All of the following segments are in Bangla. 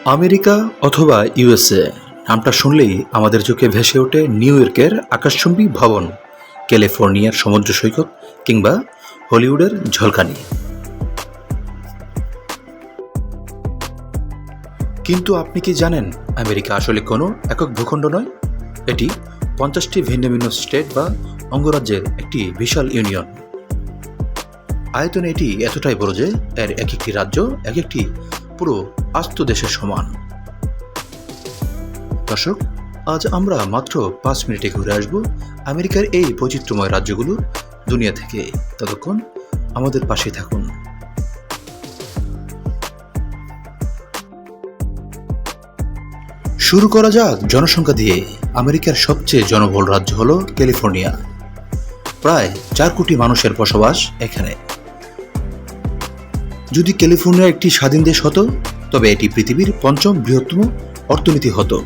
আমেরিকা অথবা ইউএসএ নামটা শুনলেই আমাদের চোখে ভেসে ওঠে নিউ ইয়র্কের আকাশচুম্বী ভবন, ক্যালিফোর্নিয়ার সমুদ্র সৈকত কিংবা হলিউডের ঝলকানি। কিন্তু আপনি কি জানেন, আমেরিকা আসলে কোনো একক ভূখণ্ড নয়। এটি 50টি ভিন্ন ভিন্ন স্টেট বা অঙ্গরাজ্যের একটি বিশাল ইউনিয়ন। আয়তনে এটি এতটাই বড় যে এর এক একটি রাজ্য এক একটি পুরো আস্ত দেশের সমান। দর্শক, আজ আমরা মাত্র 5 মিনিটে ঘুরে আসব আমেরিকার এই বৈচিত্র্যময় রাজ্যগুলোর দুনিয়া থেকে। ততক্ষণ আমাদের পাশে থাকুন। শুরু করা যাক জনসংখ্যা দিয়ে। আমেরিকার সবচেয়ে জনবহুল রাজ্য হলো ক্যালিফোর্নিয়া। প্রায় 4 কোটি মানুষের বসবাস এখানে। যদি ক্যালিফোর্নিয়া একটি স্বাধীন দেশ হতো, তবে এটি পৃথিবীর 5ম বৃহত্তম অর্থনীতি হতো।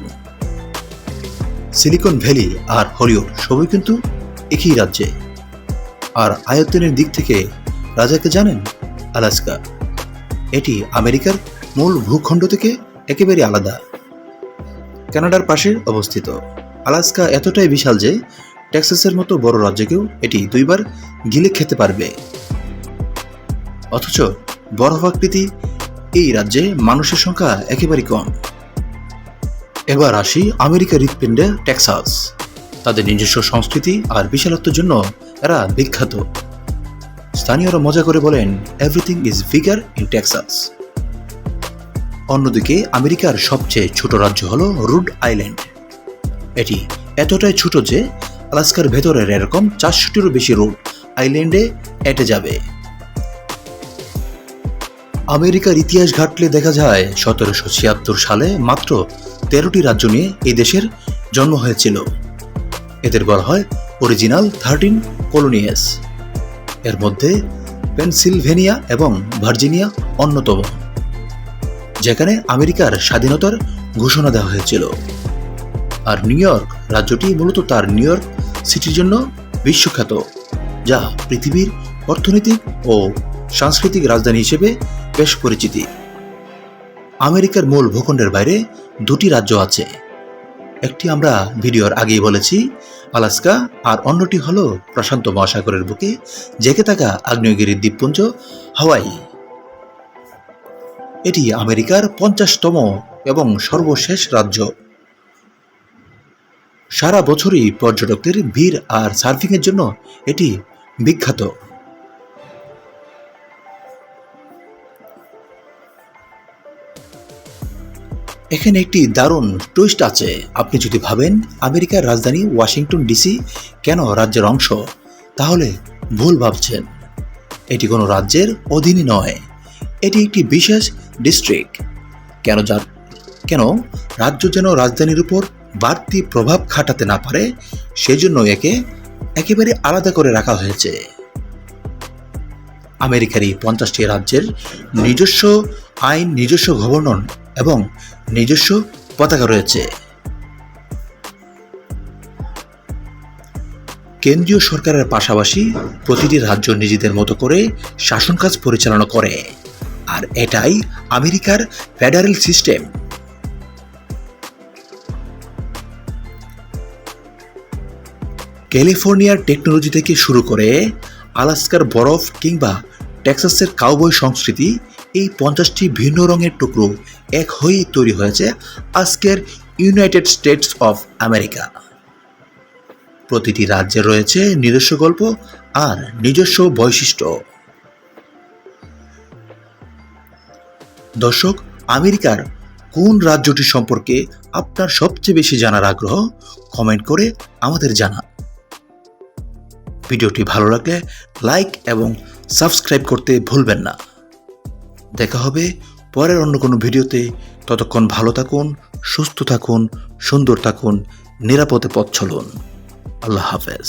সিলিকন ভ্যালি আর হলিউড সবই কিন্তু একই রাজ্যে। আর আয়তনের দিক থেকে রাজাকে জানেন? আলাস্কা। এটি আমেরিকার মূল ভূখণ্ড থেকে একেবারে আলাদা। কানাডার পাশে অবস্থিত আলাস্কা এতটাই বিশাল যে টেক্সাসের মতো বড় রাজ্যকেও এটি 2 বার গিলে খেতে পারবে। অথচ বরফাকৃতি এই রাজ্যে মানুষের সংখ্যা একেবারে কম। এবার আসি আমেরিকার হৃৎপিণ্ডে টেক্সাস। তাদের নিজস্ব সংস্কৃতি আর বিশালত্বের জন্য এরা বিখ্যাত। স্থানীয়রা মজা করে বলেন, everything is bigger in Texas. অন্যদিকে আমেরিকার সবচেয়ে ছোট রাজ্য হলো রোড আইল্যান্ড। এটি এতটাই ছোট যে আলাস্কার ভেতরের এরকম 400টিরও বেশি রোড আইল্যান্ডে এঁটে যাবে। আমেরিকার ইতিহাস ঘাটলে দেখা যায় 1776 সালে মাত্র 13টি রাজ্য নিয়ে এই দেশের জন্ম হয়েছিল। এদের বলা হয় অরিজিনাল 13 কলোনিয়াস। এর মধ্যে পেনসিলভেনিয়া এবং ভার্জিনিয়া অন্যতম, যেখানে আমেরিকার স্বাধীনতার ঘোষণা দেওয়া হয়েছিল। আর নিউ ইয়র্ক রাজ্যটি মূলত তার নিউ ইয়র্ক সিটির জন্য বিশ্বখ্যাত, যা পৃথিবীর অর্থনৈতিক ও সাংস্কৃতিক রাজধানী হিসেবে বেশ পরিচিতি। আমেরিকার মূল ভূখণ্ডের বাইরে 2টি রাজ্য আছে। একটি আমরা ভিডিওর আগেই বলেছি, আলাস্কা, আর অন্যটি হলো প্রশান্ত মহাসাগরের বুকে জেগে থাকা আগ্নেয়গিরি দ্বীপপুঞ্জ হাওয়াই। এটি আমেরিকার 50তম এবং সর্বশেষ রাজ্য। সারা বছরই পর্যটকদের ভিড় আর সার্ফিংয়ের জন্য এটি বিখ্যাত। এখানে একটি দারুণ টুইস্ট আছে। আপনি যদি ভাবেন আমেরিকার রাজধানী ওয়াশিংটন ডিসি কেন রাজ্যের অংশ, তাহলে ভুল ভাবছেন। এটি কোনো রাজ্যের অধীনে নয়, এটি একটি বিশেষ ডিস্ট্রিক্ট। কেন রাজ্য যেন রাজধানীর উপর বাড়তি প্রভাব খাটাতে না পারে, সেজন্য একে একেবারে আলাদা করে রাখা হয়েছে। আমেরিকার এই 50টি রাজ্যের নিজস্ব আইন, নিজস্ব গভর্নর এবং নিজস্ব পতাকা রয়েছে। কেন্দ্রীয় সরকারের পাশাপাশি প্রতিটি রাজ্য নিজেদের মতো করে শাসন কাজ পরিচালনা করে, আর এটাই আমেরিকার ফেডারেল সিস্টেম। ক্যালিফোর্নিয়ার টেকনোলজি থেকে শুরু করে আলাস্কার বরফ কিংবা টেক্সাসের কাউবয় সংস্কৃতি, এই 50টি ভিন্ন রঙের টুকরো এক হয়েই তৈরি হয়েছে আজকের ইউনাইটেড স্টেটস অফ আমেরিকা। প্রতিটি রাজ্যে রয়েছে নিজস্ব গল্প আর নিজস্ব বৈশিষ্ট্য। দর্শক, আমেরিকার কোন রাজ্যটি সম্পর্কে আপনার সবচেয়ে বেশি জানার আগ্রহ, কমেন্ট করে আমাদের জানান। ভিডিওটি ভালো লাগলে লাইক এবং সাবস্ক্রাইব করতে ভুলবেন না। দেখা হবে পরের অন্য কোনো ভিডিওতে। ততক্ষণ ভালো থাকুন, সুস্থ থাকুন, সুন্দর থাকুন, নিরাপদে পথ চলুন। আল্লাহ হাফেজ।